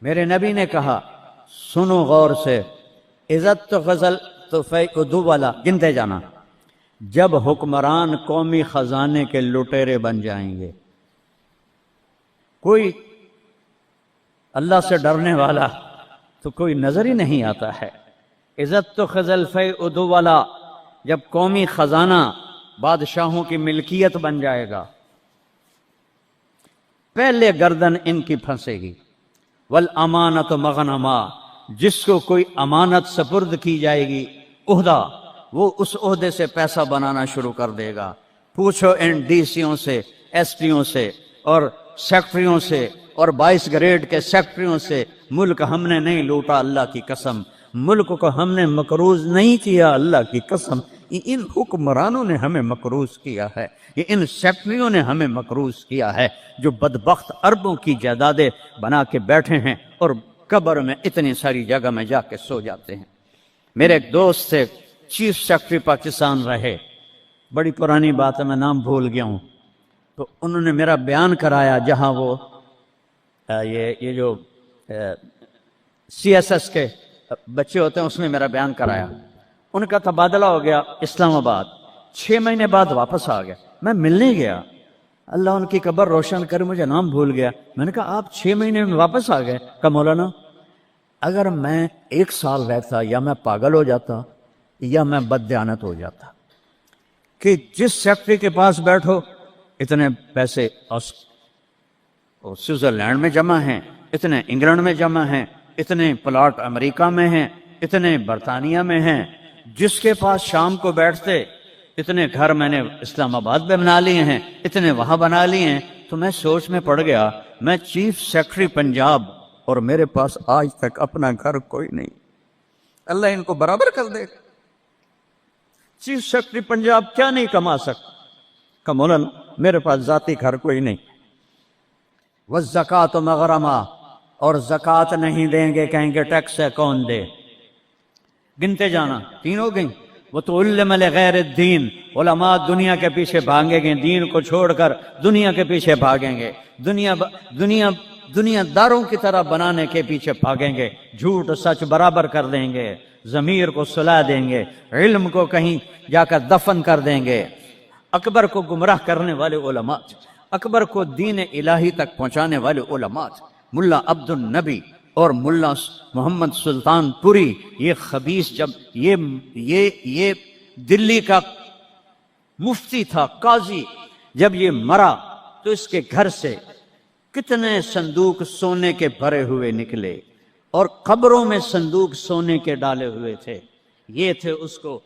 میرے نبی نے کہا سنو غور سے، عزت تو غزل تو فیعدو والا گنتے جانا، جب حکمران قومی خزانے کے لٹیرے بن جائیں گے، کوئی اللہ سے ڈرنے والا تو کوئی نظر ہی نہیں آتا ہے۔ عزت تو خزل فیعدو والا، جب قومی خزانہ بادشاہوں کی ملکیت بن جائے گا، پہلے گردن ان کی پھنسے گی۔ والامانۃ مغنما، جس کو کوئی امانت سپرد کی جائے گی عہدہ، وہ اس عہدے سے پیسہ بنانا شروع کر دے گا۔ پوچھو ان ڈی سیوں سے، ایس پیوں سے اور سیکٹریوں سے اور 22 گریڈ کے سیکٹریوں سے، ملک ہم نے نہیں لوٹا اللہ کی قسم، ملک کو ہم نے مقروض نہیں کیا اللہ کی قسم، ان حکمرانوں نے ہمیں مقروض کیا ہے، یہ ان سیکٹریوں نے ہمیں مقروض کیا ہے، جو بدبخت اربوں کی جائیدادیں بنا کے بیٹھے ہیں اور قبر میں اتنی ساری جگہ میں جا کے سو جاتے ہیں۔ میرے ایک دوست تھے، چیف سیکٹری پاکستان رہے، بڑی پرانی بات ہے، میں نام بھول گیا ہوں، تو انہوں نے میرا بیان کرایا، جہاں وہ یہ جو سی ایس ایس کے بچے ہوتے ہیں اس میں میرا بیان کرایا۔ ان کا تبادلہ ہو گیا اسلام آباد، 6 مہینے بعد واپس آ گیا، میں ملنے گیا، اللہ ان کی قبر روشن کرے، مجھے نام بھول گیا۔ میں نے کہا آپ 6 مہینے میں واپس آ گئے؟ کہا مولانا اگر میں 1 سال رہتا یا میں پاگل ہو جاتا یا میں بددیانت ہو جاتا، کہ جس سیکٹری کے پاس بیٹھو اتنے پیسے سوئٹزرلینڈ میں جمع ہیں، اتنے انگلینڈ میں جمع ہیں، اتنے پلاٹ امریکہ میں ہیں، اتنے برطانیہ میں ہیں، جس کے پاس شام کو بیٹھتے اتنے گھر میں نے اسلام آباد میں بنا لیے ہیں، اتنے وہاں بنا لیے ہیں۔ تو میں سوچ میں پڑ گیا، میں چیف سیکٹری پنجاب اور میرے پاس آج تک اپنا گھر کوئی نہیں، اللہ ان کو برابر کر دے۔ چیف سیکٹری پنجاب کیا نہیں کما سکتا؟ کہ مولانا میرے پاس ذاتی گھر کوئی نہیں۔ والزکوٰۃ مغرمہ، اور زکوٰۃ نہیں دیں گے، کہیں گے ٹیکس ہے کون دے؟ گنتے جانا، 3 ہو گئیں۔ وَتُعَلِّمَ لِغَيْرِ الدِّينِ، علماء دنیا کے پیچھے بھاگیں گے، دین کو چھوڑ کر دنیا کے پیچھے بھاگیں گے، دنیا داروں کی طرح بنانے کے پیچھے بھاگیں گے، جھوٹ سچ برابر کر دیں گے، ضمیر کو سلا دیں گے، علم کو کہیں جا کر دفن کر دیں گے۔ اکبر کو گمراہ کرنے والے علماء، اکبر کو دین الہی تک پہنچانے والے علماء، ملا عبد النبی اور ملا محمد سلطان پوری، یہ خبیث، جب یہ دلی کا مفتی تھا، قاضی، جب یہ مرا تو اس کے گھر سے کتنے صندوق سونے کے بھرے ہوئے نکلے، اور قبروں میں صندوق سونے کے ڈالے ہوئے تھے۔ یہ تھے اس کو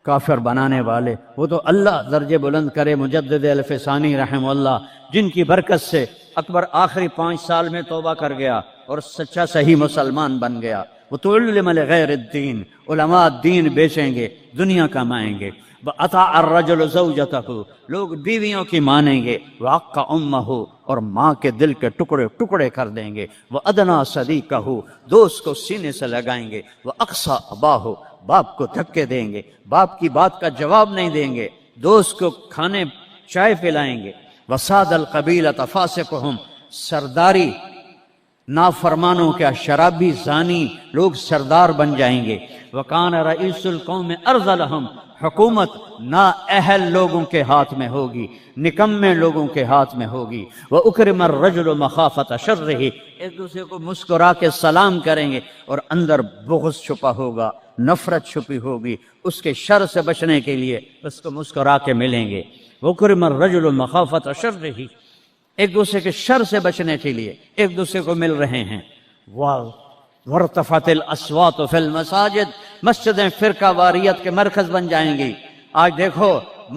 کافر بنانے والے۔ وہ تو اللہ درجے بلند کرے مجدد الفسانی رحمہ اللہ، جن کی برکت سے اکبر آخری 5 سال میں توبہ کر گیا اور سچا صحیح مسلمان بن گیا۔ وَتُعَلِّمَ لِغَيْرِ الدِّينِ، علماء دین بیچیں گے، دنیا کمائیں گے۔ وَأَطَاعَ الرَّجُلُ زَوْجَتَهُ، لوگ بیویوں کی مانیں گے۔ وَعَقَّ أُمَّهُ، اور ماں کے دل کے ٹکڑے ٹکڑے کر دیں گے۔ وَأَدْنَىٰ صَدِيقَهُ، دوست کو سینے سے لگائیں گے۔ وَأَقْصَىٰ أَبَاهُ، باپ کو دھکے دیں گے، باپ کی بات کا جواب نہیں دیں گے، دوست کو کھانے چائے پلائیں گے۔ وَسَادَ الْقَبِيلَةَ فَاسِقُهُمْ، سرداری نافرمانوں کا، شرابی زانی لوگ سردار بن جائیں گے۔ وَكَانَ رَئِيسُ الْقَوْمِ أَرْذَلَهُمْ، حکومت نااہل لوگوں کے ہاتھ میں ہوگی، نکمے لوگوں کے ہاتھ میں ہوگی۔ وَأُكْرِمَ الرَّجُلُ مَخَافَةَ شَرِّهِ، ایک دوسرے کو مسکرا کے سلام کریں گے، اور اندر بغض چھپا ہوگا، نفرت چھپی ہوگی، اس کے شر سے بچنے کے لیے اس کو مسکرا کے ملیں گے۔ وَأُكْرِمَ الرَّجُلُ مَخَافَةَ شَرِّهِ، ایک دوسرے کے شر سے بچنے کے لیے ایک دوسرے کو مل رہے ہیں۔ وَارْتَفَعَتِ الْأَصْوَاتُ فِي الْمَسَاجِدِ، مسجدیں فرقہ واریت کے مرکز بن جائیں گی۔ آج دیکھو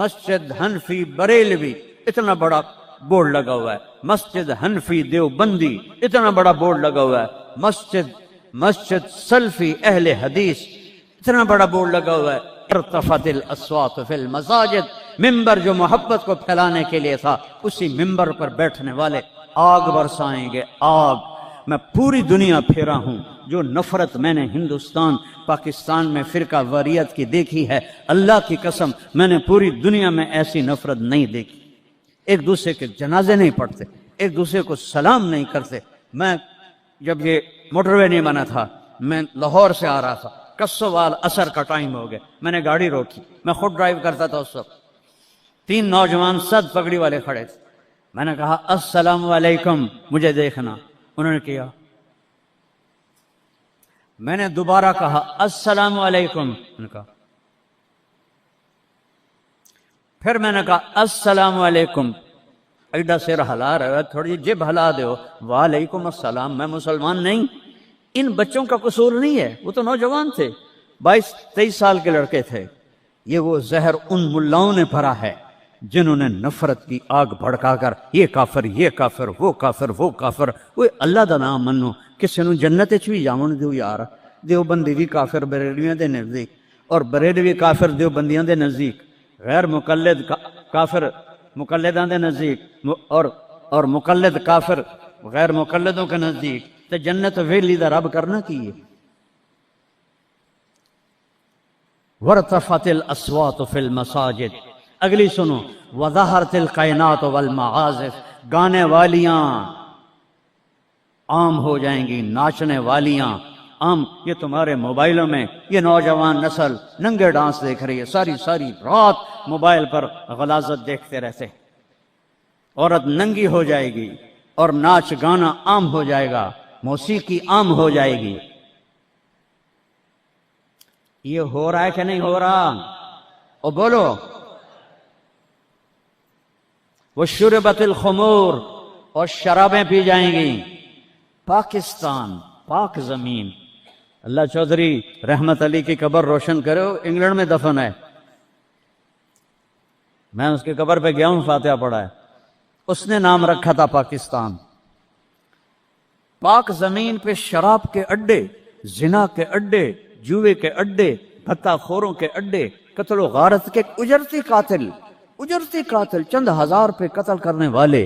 مسجد حنفی بریلوی اتنا بڑا بورڈ لگا ہوا ہے، مسجد حنفی دیوبندی اتنا بڑا بورڈ لگا ہوا ہے، مسجد سلفی اہل حدیث اتنا بڑا بورڈ لگا ہوا ہے۔ ارتفعت الاصوات فی المساجد، ممبر جو محبت کو پھیلانے کے لیے تھا، اسی ممبر پر بیٹھنے والے آگ برسائیں گے، آگ۔ میں پوری دنیا پھیرا ہوں، جو نفرت میں نے ہندوستان پاکستان میں فرقہ واریت کی دیکھی ہے، اللہ کی قسم میں نے پوری دنیا میں ایسی نفرت نہیں دیکھی۔ ایک دوسرے کے جنازے نہیں پڑھتے، ایک دوسرے کو سلام نہیں کرتے۔ جب یہ موٹر وے نہیں بنا تھا، میں لاہور سے آ رہا تھا، کسوال عصر کا ٹائم ہو گیا، میں نے گاڑی روکی، میں خود ڈرائیو کرتا تھا اس وقت، 3 نوجوان سد پگڑی والے کھڑے تھے، میں نے کہا السلام علیکم، مجھے دیکھنا، انہوں نے کیا، میں نے دوبارہ کہا السلام علیکم، انہوں نے کہا، پھر میں نے کہا السلام علیکم، ایڈا سر ہلا رہا ہے، تھوڑی جب ہلا دو، وعلیکم السلام، میں مسلمان نہیں؟ ان بچوں کا قصور نہیں ہے، وہ تو نوجوان تھے، 22-23 سال کے لڑکے تھے، یہ وہ زہر ان ملاؤں نے بھرا ہے جنہوں نے نفرت کی آگ بھڑکا کر یہ کافر، یہ کافر، وہ کافر، وہ کافر، وہ اللہ دا نام منو، کسی نو جنت وچ بھی جاون دیو یار، دیوبندی بھی کافر بریلویاں دے نزدیک، اور بریلوی کافر دیوبندیاں دے نزدیک، غیر مقلد کافر مقلداں دے نزدیک، اور مقلد کافر غیر مقلدوں کے نزدیک، تے جنت ویلی دا رب کرنا کی ہے؟ وَارْتَفَعَتِ الْأَصْوَاتُ فِي الْمَسَاجِدِ، اگلی سنو، وَظَهَرَتِ الْقَيْنَاتُ وَالْمَعَازِفُ، گانے والیاں عام ہو جائیں گی، ناچنے والیاں عام، یہ تمہارے موبائلوں میں یہ نوجوان نسل ننگے ڈانس دیکھ رہی ہے، ساری رات موبائل پر غلاظت دیکھتے رہتے، عورت ننگی ہو جائے گی اور ناچ گانا عام ہو جائے گا، موسیقی عام ہو جائے گی۔ یہ ہو رہا ہے کہ نہیں ہو رہا؟ اور بولو، وَشُرِبَتِ الْخُمُورُ، اور شرابیں پی جائیں گی۔ پاکستان، پاک زمین، اللہ چودھری رحمت علی کی قبر روشن کرو، انگلینڈ میں دفن ہے، میں اس کی قبر پہ گیا ہوں، فاتحہ پڑھا ہے، اس نے نام رکھا تھا پاکستان۔ پاک زمین پہ شراب کے اڈے، زنا کے اڈے، جوئے کے اڈے، بھتہ خوروں کے اڈے، قتل و غارت کے اجرتی قاتل چند ہزار پہ قتل کرنے والے،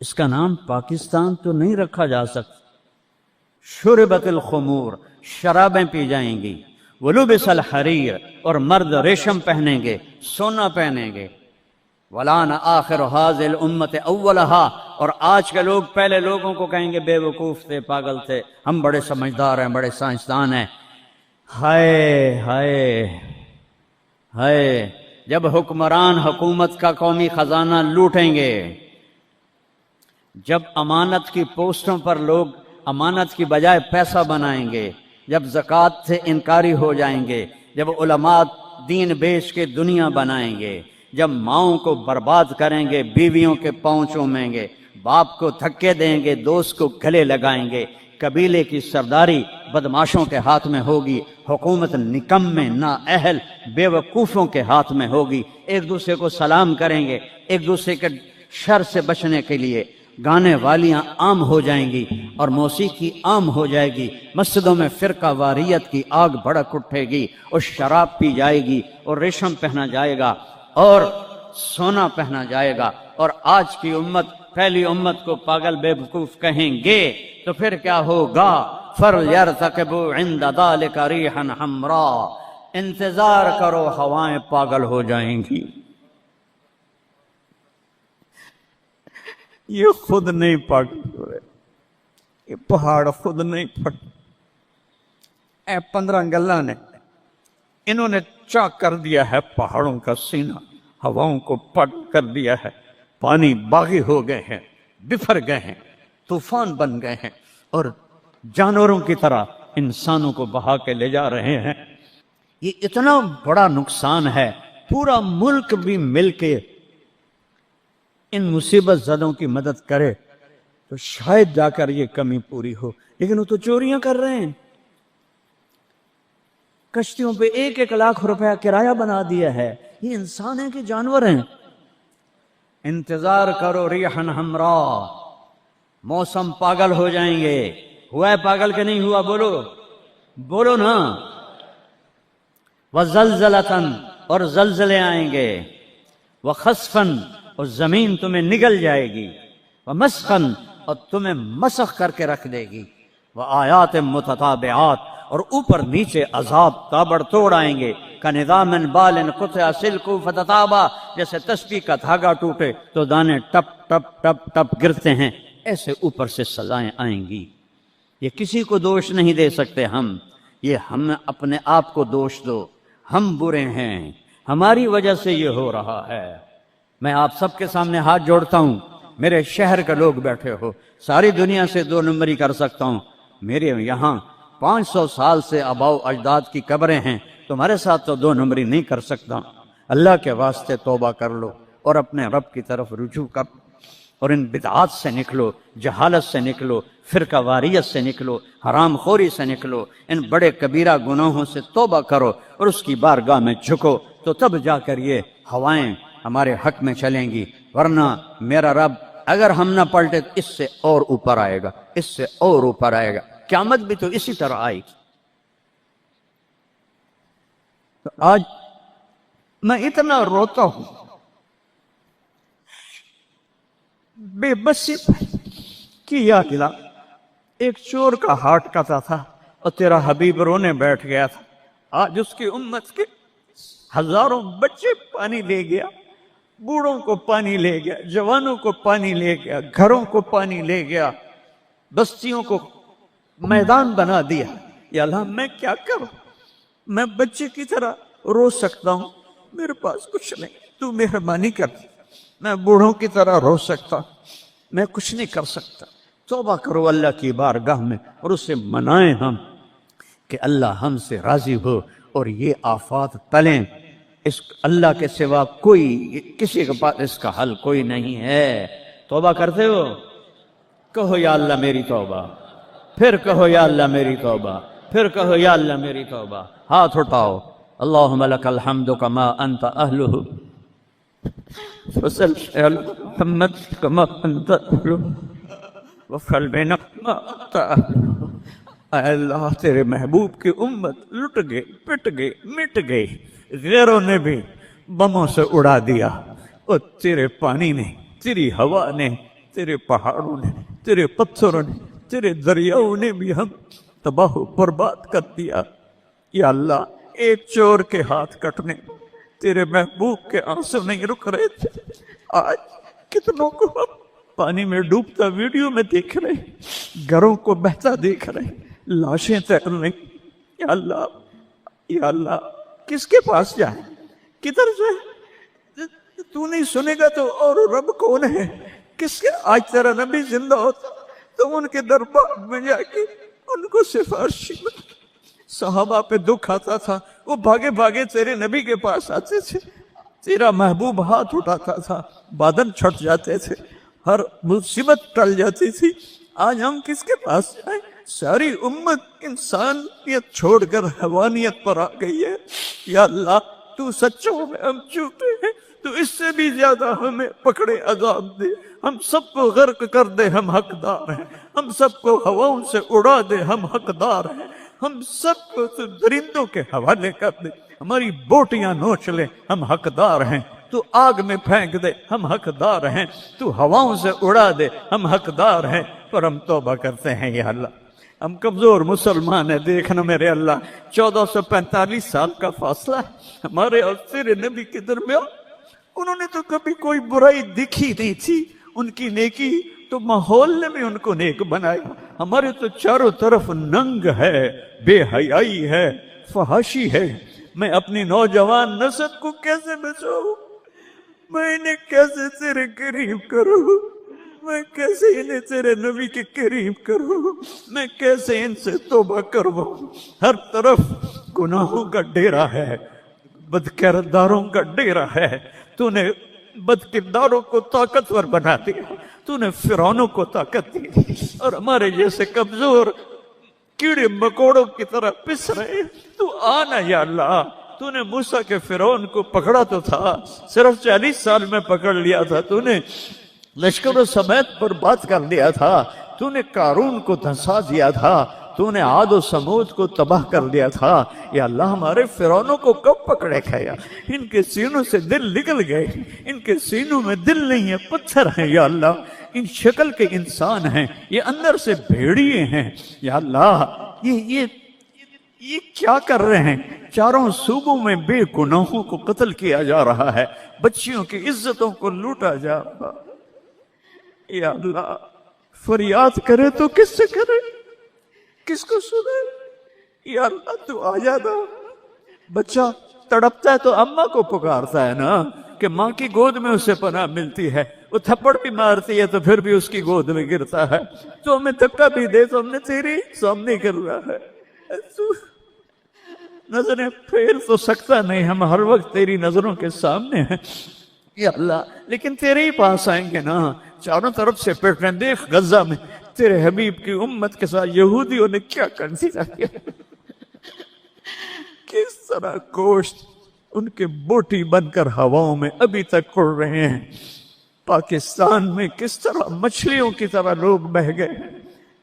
اس کا نام پاکستان تو نہیں رکھا جا سکتا۔ شربت الخمور، شرابیں پی جائیں گی، ولبس الحریر، اور مرد ریشم پہنیں گے، سونا پہنیں گے، ولان آخر هذه الامت اولها، اور آج کے لوگ پہلے لوگوں کو کہیں گے بے وقوف تھے، پاگل تھے، ہم بڑے سمجھدار ہیں، بڑے سائنسدان ہیں۔ ہائے ہائے ہائے، جب حکمران حکومت کا قومی خزانہ لوٹیں گے، جب امانت کی پوسٹوں پر لوگ امانت کی بجائے پیسہ بنائیں گے، جب زکوٰۃ سے انکاری ہو جائیں گے، جب علماء دین بیچ کے دنیا بنائیں گے، جب ماؤں کو برباد کریں گے، بیویوں کے پاؤں چومیں گے، باپ کو دھکے دیں گے، دوست کو گلے لگائیں گے، قبیلے کی سرداری بدماشوں کے ہاتھ میں ہوگی، حکومت نکمے نااہل بے وقوفوں کے ہاتھ میں ہوگی، ایک دوسرے کو سلام کریں گے، ایک دوسرے کے شر سے بچنے کے لیے گانے والیاں عام ہو جائیں گی اور موسیقی عام ہو جائے گی، مسجدوں میں فرقہ واریت کی آگ بھڑک اٹھے گی، اور شراب پی جائے گی، اور ریشم پہنا جائے گا، اور سونا پہنا جائے گا، اور آج کی امت پہلی امت کو پاگل بے وقوف کہیں گے، تو پھر کیا ہوگا؟ فَلْيَرْتَقِبُوا عِنْدَ ذَلِكَ رِيحًا حَمْرَاءَ، انتظار کرو، ہوائیں پاگل ہو جائیں گی۔ یہ خود نہیں پاگل ہو رہے، یہ پہاڑ خود نہیں پھٹ، اے 15 گلہ نے انہوں نے چاک کر دیا ہے پہاڑوں کا سینہ، ہواؤں کو پٹ کر دیا ہے، پانی باغی ہو گئے ہیں، بفر گئے ہیں، طوفان بن گئے ہیں، اور جانوروں کی طرح انسانوں کو بہا کے لے جا رہے ہیں۔ یہ اتنا بڑا نقصان ہے، پورا ملک بھی مل کے ان مصیبت زدوں کی مدد کرے تو شاید جا کر یہ کمی پوری ہو، لیکن وہ تو چوریاں کر رہے ہیں، کشتیوں پہ 1-1 لاکھ روپیہ کرایہ بنا دیا ہے، یہ انسان ہیں کہ جانور ہیں؟ انتظار کرو ریحًا حمراء، موسم پاگل ہو جائیں گے۔ ہوا ہے پاگل کہ نہیں ہوا؟ بولو بولو نا۔ وزلزلتاً، اور زلزلے آئیں گے، وخسفاً، اور زمین تمہیں نگل جائے گی، ومسخاً، اور تمہیں مسخ کر کے رکھ دے گی، وآیات متتابعات، اور اوپر نیچے عذاب تابڑ توڑ آئیں گے، کَنِظَامٍ بَالٍ قُطِعَ سِلْكُهُ فَتَتَابَى، جیسے تسبیح کا دھاگا ٹوٹے تو دانے ٹپ ٹپ ٹپ ٹپ گرتے ہیں، ایسے اوپر سے سزائیں آئیں گی۔ یہ کسی کو دوش نہیں دے سکتے ہم، یہ ہم اپنے آپ کو دوش دو، ہم برے ہیں، ہماری وجہ سے یہ ہو رہا ہے۔ میں آپ سب کے سامنے ہاتھ جوڑتا ہوں، میرے شہر کے لوگ بیٹھے ہو، ساری دنیا سے 2 نمبری کر سکتا ہوں، میرے یہاں 500 سال سے آباؤ اجداد کی قبریں ہیں، تمہارے ساتھ تو 2 نمبری نہیں کر سکتا۔ اللہ کے واسطے توبہ کر لو اور اپنے رب کی طرف رجوع کر، اور ان بدعات سے نکلو، جہالت سے نکلو، فرقہ واریت سے نکلو، حرام خوری سے نکلو، ان بڑے کبیرہ گناہوں سے توبہ کرو اور اس کی بارگاہ میں جھکو، تو تب جا کر یہ ہوائیں ہمارے حق میں چلیں گی، ورنہ میرا رب اگر ہم نہ پلٹے تو اس سے اور اوپر آئے گا، اس سے اور اوپر آئے گا۔ قیامت بھی تو اسی طرح آئی۔ تو آج میں اتنا روتا ہوں، بے بسی کی یاد دلا، ایک چور کا ہارٹ کاتا تھا اور تیرا حبیب رونے بیٹھ گیا تھا، آج اس کی امت کے ہزاروں بچے پانی لے گیا، بوڑھوں کو پانی لے گیا، جوانوں کو پانی لے گیا، گھروں کو پانی لے گیا، بستیوں کو میدان بنا دیا۔ یا اللہ میں کیا کروں؟ میں بچے کی طرح رو سکتا ہوں، میرے پاس کچھ نہیں، تو مہربانی کر۔ میں بوڑھوں کی طرح رو سکتا، میں کچھ نہیں کر سکتا۔ توبہ کرو اللہ کی بارگاہ میں اور اسے منائیں ہم کہ اللہ ہم سے راضی ہو اور یہ آفات ٹلیں۔ اس اللہ کے سوا کوئی، کسی کے پاس اس کا حل کوئی نہیں ہے۔ توبہ کرتے ہو؟ کہو یا اللہ میری توبہ، پھر کہو یا اللہ میری توبہ، پھر کہو یا اللہ میری توبہ۔ ہاتھ اٹھاؤ، اللہم لک الحمد کما انت اہلہ، وصلی علی محمد کما انت اہلہ، وفعل بینک ما انت اہلہ۔ اے اللہ تیرے محبوب کی امت لٹ گئے، پٹ گئے، مٹ گئے، غیروں نے بھی بموں سے اڑا دیا، اور تیرے پانی نے، تیری ہوا نے، تیرے پہاڑوں نے، تیرے پتھروں نے، تیرے دریاؤں نے بھی ہم تباہ و برباد کر دیا۔ یا اللہ ایک چور کے ہاتھ کٹنے تیرے محبوب کے آنسو نہیں رک رہے تھے، آج کتنوں کو ہم پانی میں ڈوبتا ویڈیو میں دیکھ رہے، گھروں کو بہتا دیکھ رہے، لاشیں تیر رہی۔ یا اللہ، یا اللہ کس کے پاس جائیں، کدھر جائیں؟ تو نہیں سنے گا تو اور رب کون ہے؟ کس کے؟ آج تیرا نبی زندہ ہوتا تو ان کے دربار میں جا کے ان کو سفارشی میں، صحابہ پہ دکھ آتا تھا وہ بھاگے بھاگے تیرے نبی کے پاس آتے تھے، تیرا محبوب ہاتھ اٹھاتا تھا، بادل چھٹ جاتے تھے، ہر مصیبت ٹل جاتی تھی۔ آج ہم کس کے پاس جائیں؟ ساری امت انسانیت چھوڑ کر حیوانیت پر آ گئی ہے۔ یا اللہ تو سچوں میں ہم جھوٹے ہیں، تو اس سے بھی زیادہ ہمیں پکڑے عذاب دے، ہم سب کو غرق کر دے، ہم حقدار ہیں، ہم سب کو ہواؤں سے اڑا دے، ہم حقدار ہیں، ہم سب کو تو درندوں کے حوالے کر دے، ہماری بوٹیاں نوچ لے، ہم حقدار ہیں، تو آگ میں پھینک دے، ہم حقدار ہیں، تو ہواؤں سے اڑا دے، ہم حقدار ہیں، پر ہم توبہ کرتے ہیں۔ یا اللہ ہم کمزور مسلمان ہیں، دیکھنا میرے اللہ 1445 سال کا فاصلہ ہے ہمارے اور تیرے نبی کے درمیان، انہوں نے تو کبھی کوئی برائی دکھی نہیں تھی، ان کی نیکی تو ماحول نے بھی ان کو نیک بنایا، ہمارے تو چاروں طرف ننگ ہے، بے حیائی ہے، فحاشی ہے۔ میں اپنی نوجوان نسل کو کیسے بچاؤں؟ میں انہیں کیسے تیرے قریب کروں؟ میں کیسے انہیں تیرے نبی کے قریب کروں؟ میں کیسے ان سے توبہ کروں؟ ہر طرف گناہوں کا ڈیرا ہے، بد کرداروں کا ڈیرا ہے، تو نے بد کرداروں کو طاقتور بنا دیا، تو نے فرعونوں کو طاقت دی، اور ہمارے جیسے کمزور کیڑے مکوڑوں کی طرح پس رہے۔ تو آنا یا اللہ، تو نے موسیٰ کے فرعون کو پکڑا تو تھا، صرف 40 سال میں پکڑ لیا تھا، تو نے لشکر سمیت برباد کر دیا تھا، تو نے قارون کو دھنسا دیا تھا، تو نے عاد و سمود کو تباہ کر دیا تھا۔ یا اللہ ہمارے فرعونوں کو کب پکڑے کھایا؟ ان کے سینوں سے دل نکل گئے، ان کے سینوں میں دل نہیں ہے، پتھر ہیں۔ یا اللہ ان شکل کے انسان ہیں، یہ اندر سے بھیڑیے ہیں۔ یا اللہ یہ کیا کر رہے ہیں؟ چاروں صوبوں میں بے گناہوں کو قتل کیا جا رہا ہے، بچیوں کی عزتوں کو لوٹا جا رہا ہے۔ یا اللہ فریاد کرے تو کس سے کرے؟ کس کو سنے؟ یا اللہ تو آ جانا. بچہ تڑپتا ہے تو اماں کو پکارتا ہے نا کہ ماں کی گود میں اسے پناہ ملتی ہے. وہ تھپڑ بھی مارتی ہے تو پھر بھی اس کی گود میں گرتا ہے. تو ہمیں دھکا بھی دے تو ہم نے تیری سامنے کر رہا ہے. تو نظریں پھیر تو سکتا نہیں, ہم ہر وقت تیری نظروں کے سامنے ہیں یا اللہ, لیکن تیرے ہی پاس آئیں گے نا. چاروں طرف سے پیٹ رہے ہیں. دیکھ غزہ میں تیرے حبیب کی امت کے ساتھ یہودیوں نے کیا کنسیڈر کیا, کس طرح گوشت ان کے بوٹی بن کر ہواؤں میں ابھی تک اڑ رہے ہیں. پاکستان میں کس طرح مچھلیوں کی طرح لوگ بہ گئے,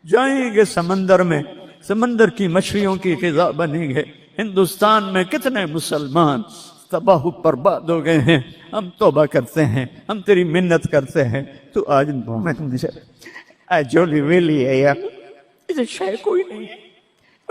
جائیں گے سمندر میں, سمندر کی مچھلیوں کی غذا بنیں گے. ہندوستان میں کتنے مسلمان تباہ برباد ہو گئے ہیں. ہم توبہ کرتے ہیں, ہم تیری منت کرتے ہیں. تو آج جولی ویلی ہے یار, اسے شے کوئی نہیں ہے.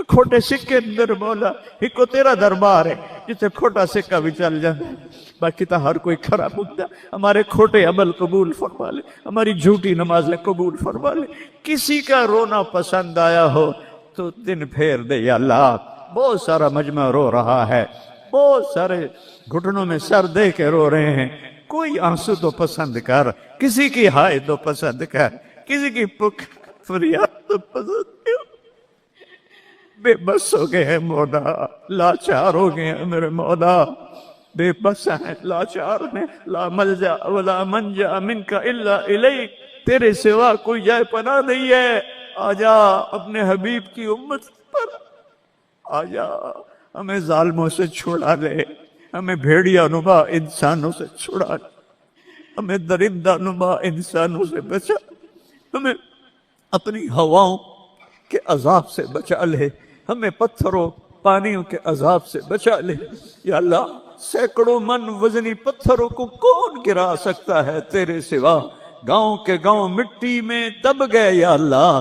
کھوٹے سکے اندر مولا ایک کو تیرا دربار ہے جسے کھوٹا سکہ بھی چل جائے, باقی تو ہر کوئی کھڑا مدعا. ہمارے کھوٹے عمل قبول فرما لے, ہماری جھوٹی نمازیں قبول فرما لے. کسی کا رونا پسند آیا ہو تو دن پھیر دے یا اللہ. بہت سارا مجمع رو رہا ہے, بہت سارے گھٹنوں میں سر دے کے رو رہے ہیں. کوئی آنسو تو پسند کر, کسی کی ہائے تو پسند کر, کسی کی پک فریاد تو پسند کر. بے بس ہو گئے ہیں مولا, لاچار ہو گئے ہیں میرے مولا, بے بس ہیں, لاچار ہیں. لا ملجا ولا منجا منک الا الیک, تیرے سوا کوئی جائے پناہ نہیں ہے. آجا اپنے حبیب کی امت پر آجا, ہمیں ظالموں سے چھڑا لے, ہمیں بھیڑیا نما انسانوں سے چھڑا لے, ہمیں درندہ نما انسانوں سے بچا, ہمیں اپنی ہواؤں کے عذاب سے بچا لے, ہمیں پتھروں پانیوں کے عذاب سے بچا لے. یا اللہ سینکڑوں من وزنی پتھروں کو کون گرا سکتا ہے تیرے سوا. گاؤں کے گاؤں مٹی میں دب گئے. یا اللہ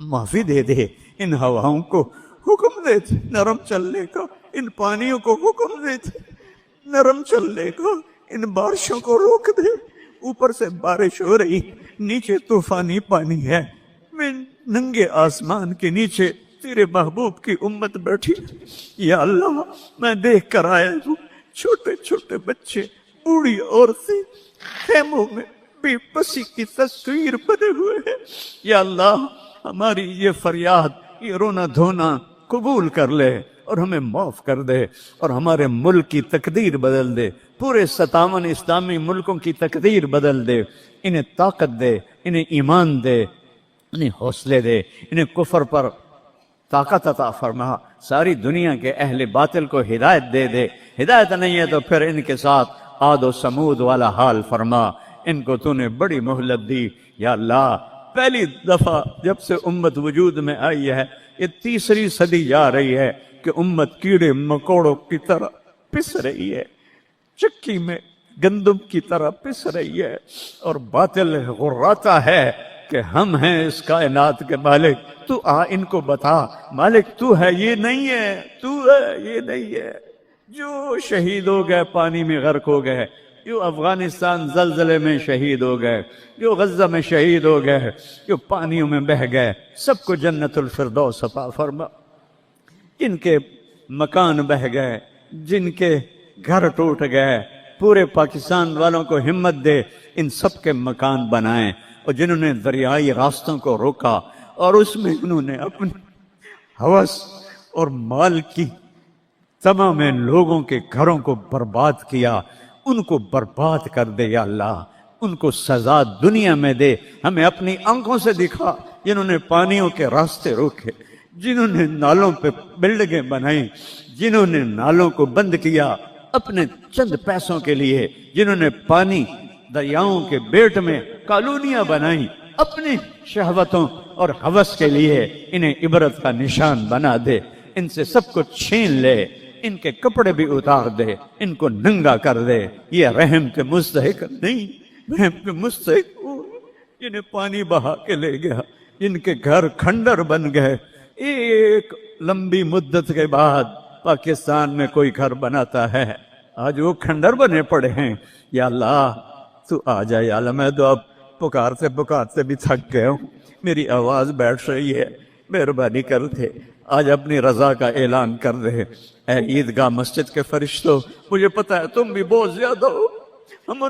معافی دے دے, ان ہواؤں کو حکم دے دے نرم چلنے کا, ان پانیوں کو حکم دے دے نرم چلنے کا, ان بارشوں کو روک دے. اوپر سے بارش ہو رہی, نیچے طوفانی پانی ہے. میں ننگے آسمان کے نیچے تیرے محبوب کی امت بیٹھی. یا اللہ میں دیکھ کر آیا ہوں چھوٹے چھوٹے بچے, بوڑھی عورتیں خیموں میں بے بسی کی تصویر بنے ہوئے ہیں. یا اللہ ہماری یہ فریاد, یہ رونا دھونا قبول کر لے اور ہمیں معاف کر دے, اور ہمارے ملک کی تقدیر بدل دے. پورے 57 اسلامی ملکوں کی تقدیر بدل دے. انہیں طاقت دے, انہیں ایمان دے, انہیں حوصلے دے, انہیں کفر پر طاقت عطا فرما. ساری دنیا کے اہل باطل کو ہدایت دے دے. ہدایت نہیں ہے تو پھر ان کے ساتھ عاد و سمود والا حال فرما. ان کو تو نے بڑی مہلت دی. یا اللہ پہلی دفعہ جب سے امت وجود میں آئی ہے, یہ 3ری صدی جا رہی ہے کہ امت کیڑے مکوڑوں کی طرح پس رہی ہے, چکی میں گندم کی طرح پس رہی ہے, اور باطل غراتا ہے کہ ہم ہیں اس کائنات کے مالک. تو ان کو بتا مالک تو ہے, یہ نہیں ہے, تو ہے, یہ نہیں ہے. جو شہید ہو گئے پانی میں غرق ہو گئے, جو افغانستان زلزلے میں شہید ہو گئے, جو غزہ میں شہید ہو گئے, جو پانیوں میں بہہ گئے, سب کو جنت الفردوس عطا فرما. جن کے مکان بہہ گئے, جن کے گھر ٹوٹ گئے, پورے پاکستان والوں کو ہمت دے ان سب کے مکان بنائیں. اور جنہوں نے دریائی راستوں کو روکا اور اس میں انہوں نے اپنی ہوس اور مال کی تمام لوگوں کے گھروں کو برباد کیا, ان کو برباد کر دے. یا اللہ ان کو سزا دنیا میں دے, ہمیں اپنی آنکھوں سے دکھا. جنہوں نے پانیوں کے راستے روکے, جنہوں نے نالوں پہ بلڈنگیں بنائی, جنہوں نے نالوں کو بند کیا اپنے چند پیسوں کے لیے, جنہوں نے پانی دریاؤں کے بیٹ میں کالونیاں بنائیں اپنی شہوتوں اور ہوس کے لیے, انہیں عبرت کا نشان بنا دے. ان سے سب کچھ چھین لے, ان کے کپڑے بھی اتار دے, ان کو ننگا کر دے. یہ رحم کے مستحق نہیں, رحم کے مستحق جنہیں پانی بہا کے لے گیا, جن کے گھر کھنڈر بن گئے. ایک لمبی مدت کے بعد پاکستان میں کوئی گھر بناتا ہے, آج وہ کھنڈر بنے پڑے ہیں. یا اللہ تو آ جائے. یا اللہ میں تو اب پکارتے پکارتے بھی تھک گیا ہوں, میری آواز بیٹھ رہی ہے, مہربانی کرتے آج اپنی رضا کا اعلان کر رہے اے عیدگاہ مسجد کے فرشتوں، مجھے پتا ہے تم بھی بہت زیادہ ہو، ہم